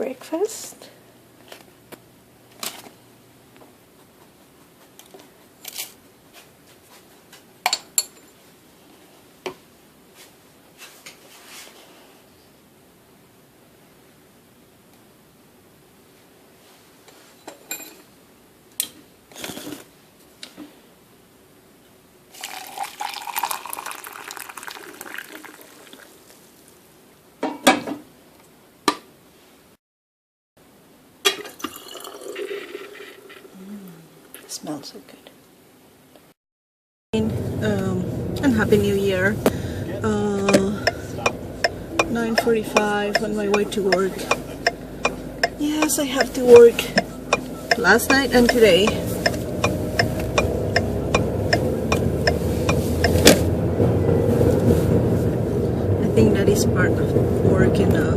breakfast. Smells so good. And Happy New Year. 9:45 on my way to work. Yes, I have to work last night and today. I think that is part of work in a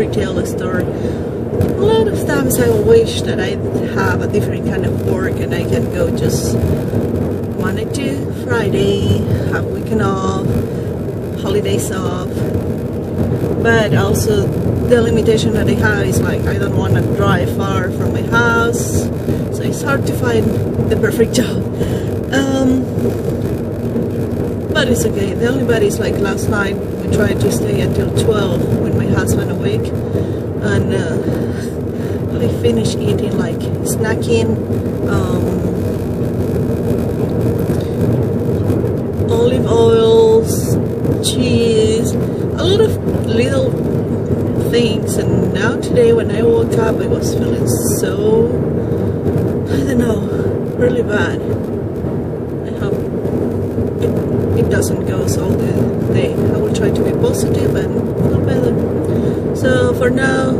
retail store. A lot of times I wish that I have a different kind of work and I can go just Monday to Friday, have weekend off, holidays off. But also the limitation that I have is like I don't want to drive far from my house, so it's hard to find the perfect job. But it's okay. The only bad is like last night we tried to stay until 12 with my husband awake, and I finished eating like snacking, olive oils, cheese, a lot of little things. And now today when I woke up I was feeling so, I don't know, really bad. I hope it doesn't go all the day. I will try to be positive and feel better. So for now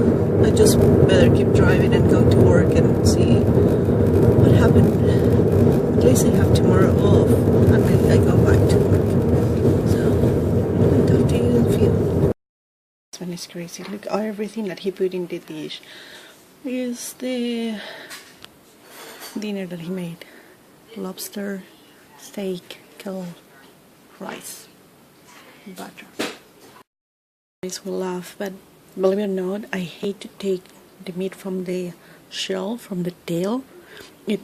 I just better keep driving and go to work and see what happened. At least I have tomorrow off and then I go back to work. So I'll talk to you in a few. This one is crazy. Look, everything that he put in the dish is the dinner that he made. Lobster, steak, kale, rice, butter. Guys will laugh, but believe it or not, I hate to take the meat from the shell, from the tail. It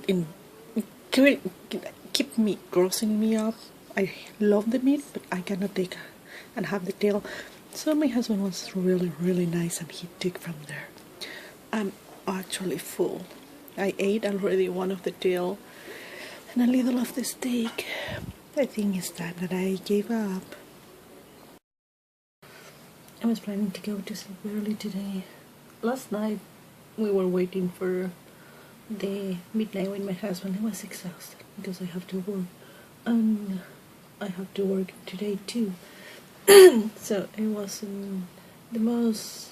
keep me grossing me up. I love the meat, but I cannot take and have the tail. So my husband was really nice and he took from there. I'm actually full. I ate already one of the tail and a little of the steak. I think it's time that I gave up. I was planning to go to sleep early today. Last night we were waiting for the midnight with my husband. I was exhausted because I have to work and I have to work today too. So it wasn't the most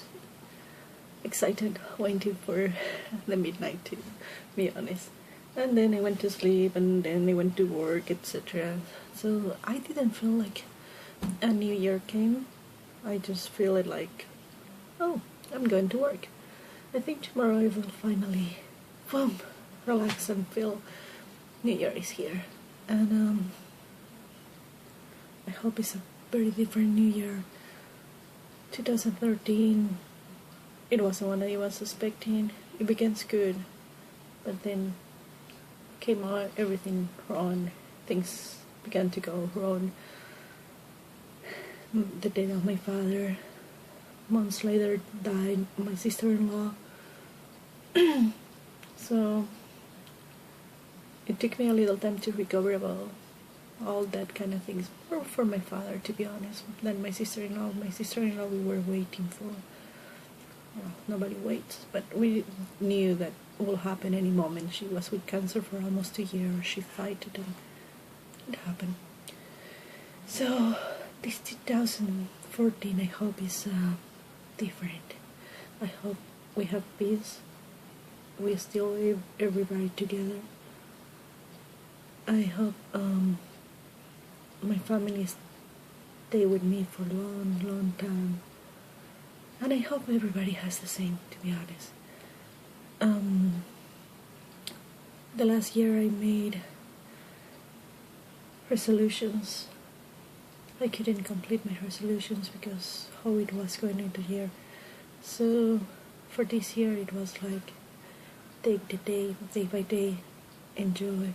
excited waiting for the midnight, to be honest. And then I went to sleep and then I went to work, etc. So I didn't feel like a new year came. I just feel it like, oh, I'm going to work. I think tomorrow I will finally, boom, relax and feel New Year is here. And I hope it's a very different New Year. 2013, it wasn't what I was expecting. It began good, but then came out everything wrong. Things began to go wrong. The death of my father. Months later died my sister-in-law. So it took me a little time to recover about all that kind of things. More for my father, to be honest, than my sister-in-law. My sister-in-law we were waiting for. Well, nobody waits, but we knew that will happen any moment. She was with cancer for almost a year. She fought it and it happened. So this 2014 I hope is different. I hope we have peace. We still live everybody together. I hope my family stay with me for a long time. And I hope everybody has the same, to be honest. The last year I made resolutions. I couldn't complete my resolutions because how it was going into the year. So for this year it was like, take the day by day, enjoy.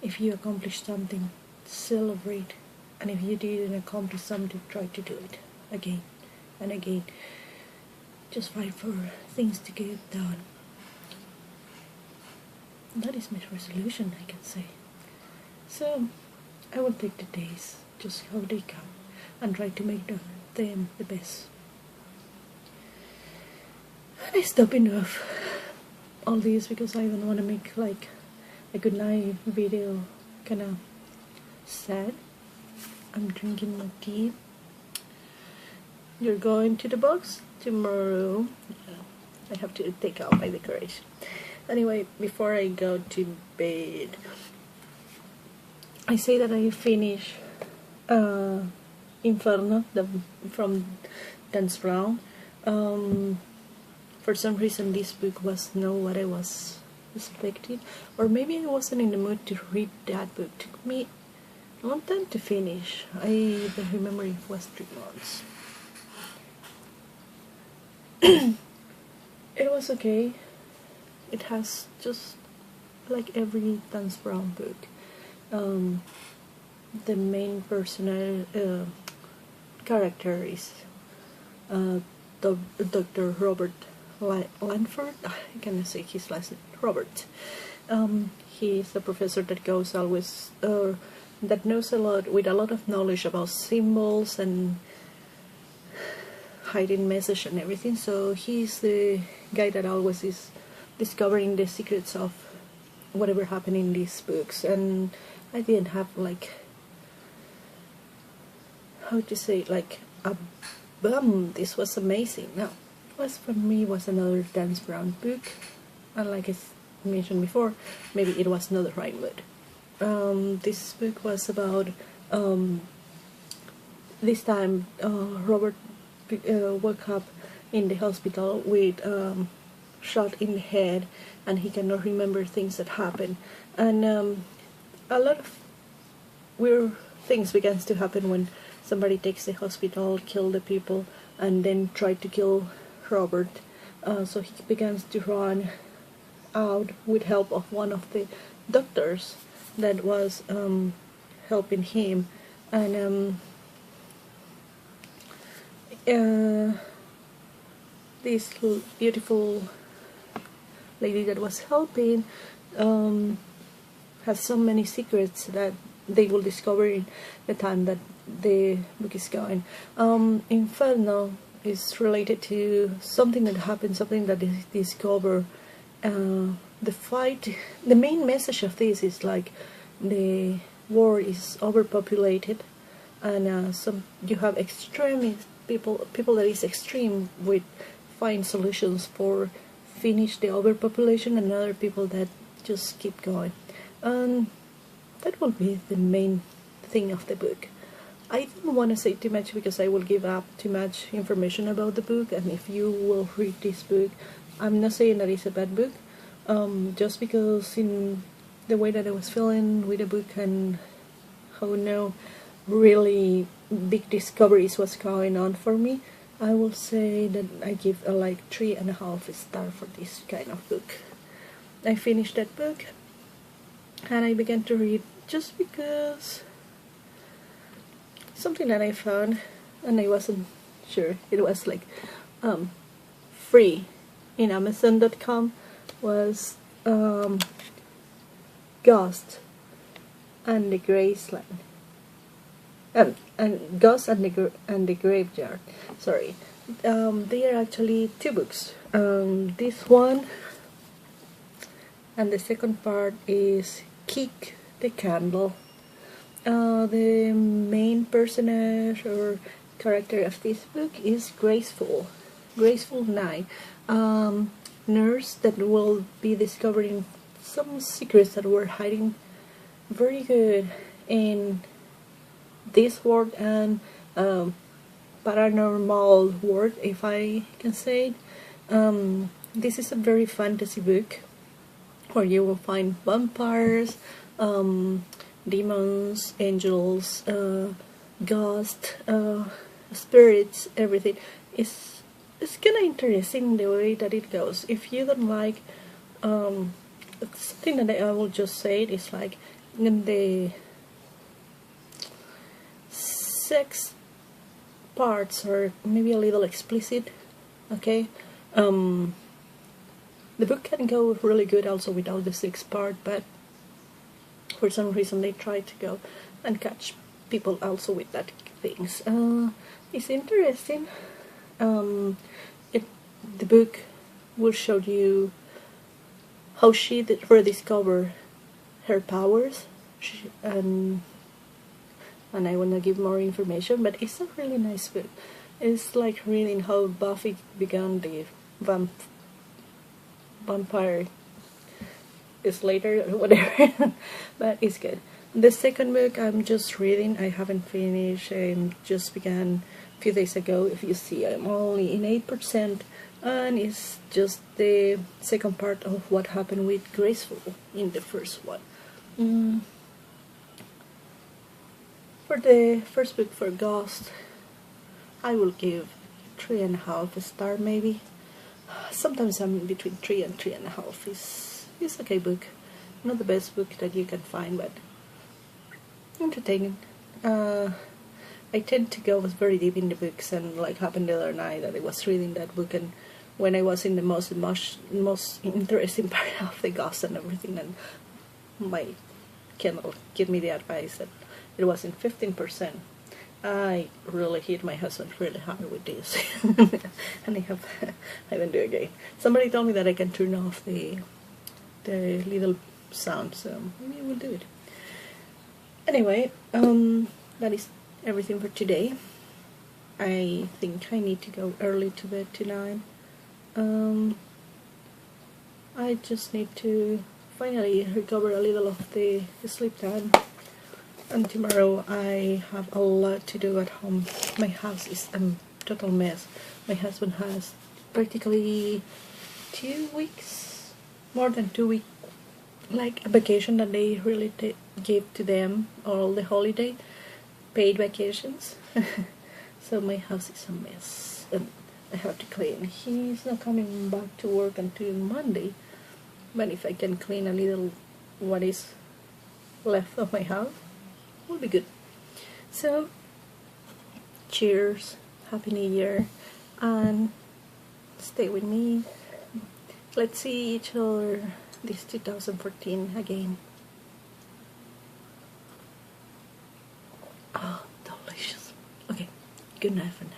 If you accomplish something, celebrate. And if you didn't accomplish something, try to do it again and again. Just fight for things to get done. That is my resolution, I can say. So I will take the days just how they come and try to make them the best. And I stop enough all this because I don't want to make like a good night video kind of sad. I'm drinking my tea. You're going to the box tomorrow. I have to take out my decoration. Anyway, before I go to bed, I say that I finish Inferno from Dan Brown. For some reason this book was not what I was expecting, or maybe I wasn't in the mood to read that book. It took me a long time to finish. I don't remember if it was 3 months. It was okay. It has just like every Dan Brown book. The main character is Dr. Robert Lanford. I cannot say his last name. Robert. He is a professor that goes always that knows a lot, with a lot of knowledge about symbols and hiding message and everything. So he's the guy that always is discovering the secrets of whatever happened in these books. And I didn't have like, how to say, like a this was amazing. No, it was, for me, was another Dan Brown book, and like I mentioned before, maybe it was not the right mood. This book was about this time Robert woke up in the hospital with shot in the head, and he cannot remember things that happened, and a lot of weird things begins to happen when somebody takes the hospital, kill the people, and then try to kill Robert. So he begins to run out with help of one of the doctors that was helping him, and this beautiful lady that was helping has so many secrets that they will discover in the time that the book is going. Inferno is related to something that happened, something that is discovered. The fight, the main message of this is like the world is overpopulated, and you have extremist people that is extreme with find solutions for finish the overpopulation, and other people that just keep going. That will be the main thing of the book. I don't want to say too much because I will give up too much information about the book, and if you will read this book, I'm not saying that it's a bad book, just because in the way that I was feeling with the book and how no really big discoveries was going on for me, I will say that I give a like 3.5 star for this kind of book. I finished that book and I began to read just because something that I found, and I wasn't sure it was like free in Amazon.com, was Ghost and the Graceland, and Ghost and the Graveyard. Sorry, they are actually 2 books. This one and the second part is Kick the Candle. The main personage or character of this book is Graceful Night, nurse that will be discovering some secrets that were hiding very good in this world and paranormal world, if I can say it. This is a very fantasy book where you will find vampires, demons, angels, ghosts, spirits, everything. It's it's kind of interesting the way that it goes. If you don't like something that I will just say it is like in the sex parts are maybe a little explicit, okay. The book can go really good also without the sex part, but for some reason they try to go and catch people also with that things. It's interesting. The book will show you how she rediscovered her powers, and I want to give more information, but it's a really nice book. It's like reading how Buffy began the vampire Slayer or whatever, but it's good. The second book I'm just reading, I haven't finished, I just began a few days ago. If you see, I'm only in 8%, and it's just the second part of what happened with Graceful in the first one. For the first book, for Ghost, I will give 3.5 star maybe. Sometimes I'm between 3 and 3.5. It's okay book. Not the best book that you can find, but entertaining. I tend to go very deep in the books, and like happened the other night that I was reading that book, and when I was in the most interesting part of the Ghost and everything, and my Kindle gave me the advice that it was in 15%. I really hit my husband really hard with this, and I haven't do it again. Somebody told me that I can turn off the little sound, so maybe we'll do it. Anyway, that is everything for today. I think I need to go early to bed tonight. I just need to finally recover a little of the sleep time. And tomorrow I have a lot to do at home. My house is a total mess. My husband has practically 2 weeks, more than 2 weeks, like a vacation that they really gave to them, all the holiday, paid vacations. So my house is a mess, and I have to clean. He's not coming back to work until Monday, but if I can clean a little what is left of my house, will be good. So, cheers, Happy New Year, and stay with me. Let's see each other this 2014 again. Oh, delicious. Okay, good night for now.